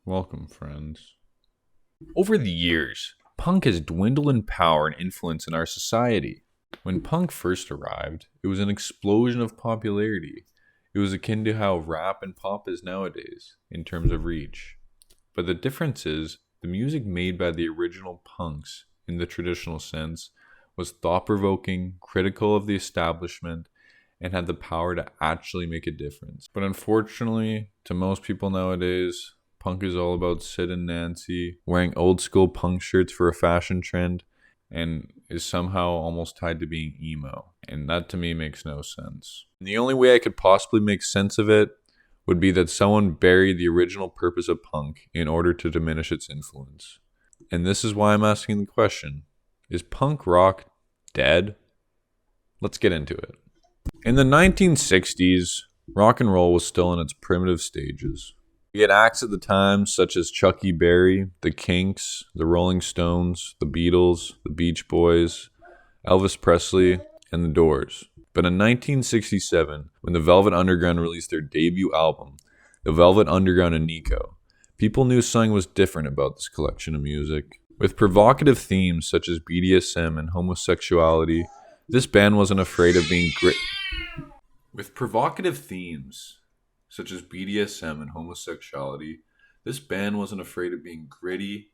Welcome, friends. Over the years, punk has dwindled in power and influence in our society. When punk first arrived, it was an explosion of popularity. It was akin to how rap and pop is nowadays, in terms of reach. But the difference is, the music made by the original punks, in the traditional sense, was thought provoking, critical of the establishment, and had the power to actually make a difference. But unfortunately, to most people nowadays, punk is all about Sid and Nancy, wearing old school punk shirts for a fashion trend, and is somehow almost tied to being emo. And that to me makes no sense. And the only way I could possibly make sense of it would be that someone buried the original purpose of punk in order to diminish its influence. And this is why I'm asking the question, is punk rock dead? Let's get into it. In the 1960s, rock and roll was still in its primitive stages. We had acts at the time such as Chucky Berry, the Kinks, the Rolling Stones, the Beatles, the Beach Boys, Elvis Presley, and the Doors. But in 1967, when the Velvet Underground released their debut album, The Velvet Underground and Nico, people knew something was different about this collection of music. With provocative themes such as BDSM and homosexuality, this band wasn't afraid of being With provocative themes such as BDSM and homosexuality, this band wasn't afraid of being gritty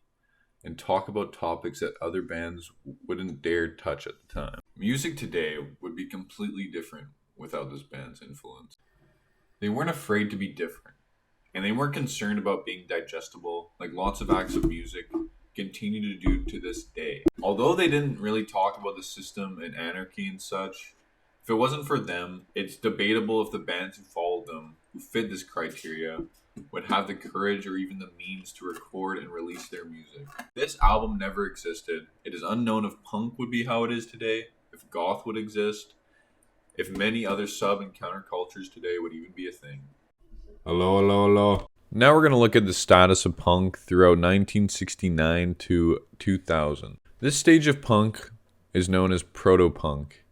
and talk about topics that other bands wouldn't dare touch at the time. Music today would be completely different without this band's influence. They weren't afraid to be different, and they weren't concerned about being digestible like lots of acts of music continue to do to this day. Although they didn't really talk about the system and anarchy and such, if it wasn't for them, it's debatable if the bands who followed them, who fit this criteria, would have the courage or even the means to record and release their music. This album never existed. It is unknown if punk would be how it is today, if goth would exist, if many other sub and countercultures today would even be a thing. Hello. Now we're going to look at the status of punk throughout 1969 to 2000. This stage of punk is known as proto-punk,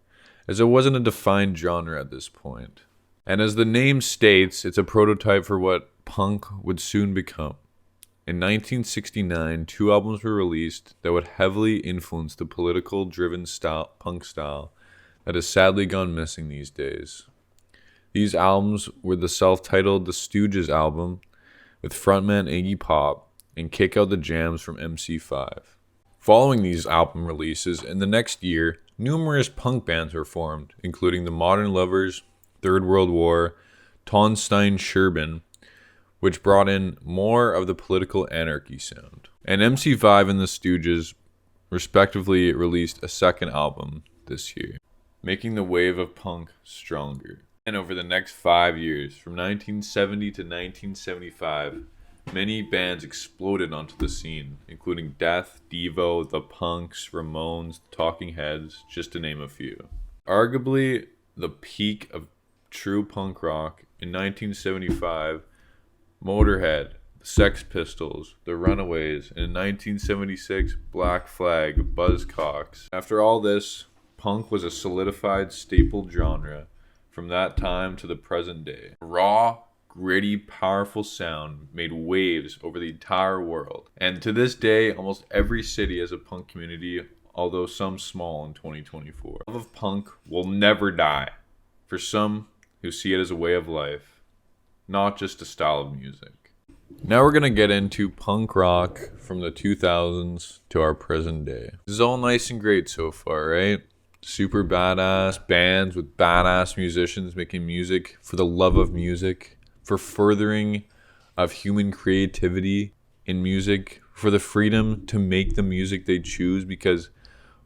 as it wasn't a defined genre at this point. And as the name states, it's a prototype for what punk would soon become. In 1969, two albums were released that would heavily influence the political-driven punk style that has sadly gone missing these days. These albums were the self-titled The Stooges album with frontman Iggy Pop and Kick Out the Jams from MC5. Following these album releases, in the next year, numerous punk bands were formed, including the Modern Lovers, Third World War, Tonstein Sherbin, which brought in more of the political anarchy sound. And MC5 and the Stooges, respectively, released a second album this year, making the wave of punk stronger. And over the next 5 years, from 1970 to 1975, many bands exploded onto the scene, including Death, Devo, The Punks, Ramones, The Talking Heads, just to name a few. Arguably, the peak of true punk rock in 1975, Motorhead, the Sex Pistols, the Runaways, and in 1976, Black Flag, Buzzcocks. After all this, punk was a solidified staple genre from that time to the present day. Raw, gritty, powerful sound made waves over the entire world. And to this day, almost every city has a punk community, although some small in 2024. Love of punk will never die for some who see it as a way of life, not just a style of music. Now we're going to get into punk rock from the 2000s to our present day. This is all nice and great so far, right? Super badass bands with badass musicians making music for the love of music, for furthering of human creativity in music, for the freedom to make the music they choose, because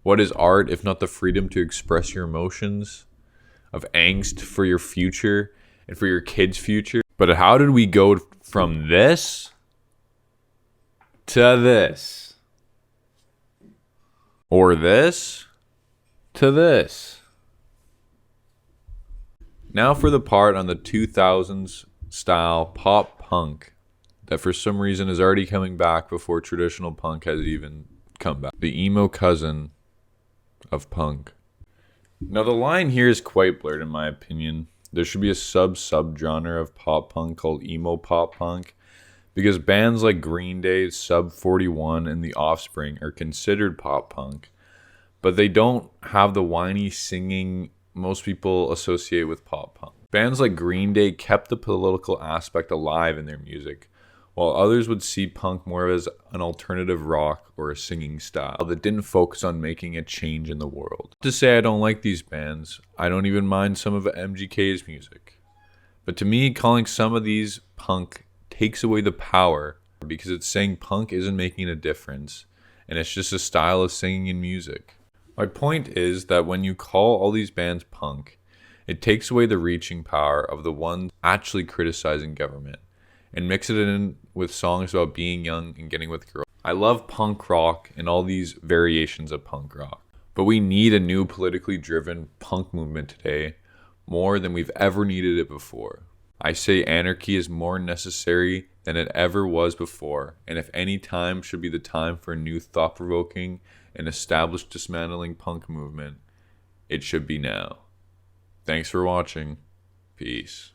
what is art if not the freedom to express your emotions, of angst for your future and for your kids' future? But how did we go from this to this? Or this to this? Now for the part on the 2000s style pop punk that for some reason is already coming back before traditional punk has even come back. The emo cousin of punk. Now the line here is quite blurred in my opinion. There should be a sub-genre of pop punk called emo pop punk, Because bands like Green Day, Sub 41, and The Offspring are considered pop punk, but they don't have the whiny singing most people associate with pop punk. Bands like Green Day kept the political aspect alive in their music, while others would see punk more as an alternative rock or a singing style that didn't focus on making a change in the world. Not to say I don't like these bands, I don't even mind some of MGK's music. But to me, calling some of these punk takes away the power because it's saying punk isn't making a difference and it's just a style of singing and music. My point is that when you call all these bands punk, it takes away the reaching power of the ones actually criticizing government and mix it in with songs about being young and getting with girls. I love punk rock and all these variations of punk rock, but we need a new politically driven punk movement today more than we've ever needed it before. I say anarchy is more necessary than it ever was before, and if any time should be the time for a new thought-provoking and established dismantling punk movement, it should be now. Thanks for watching. Peace.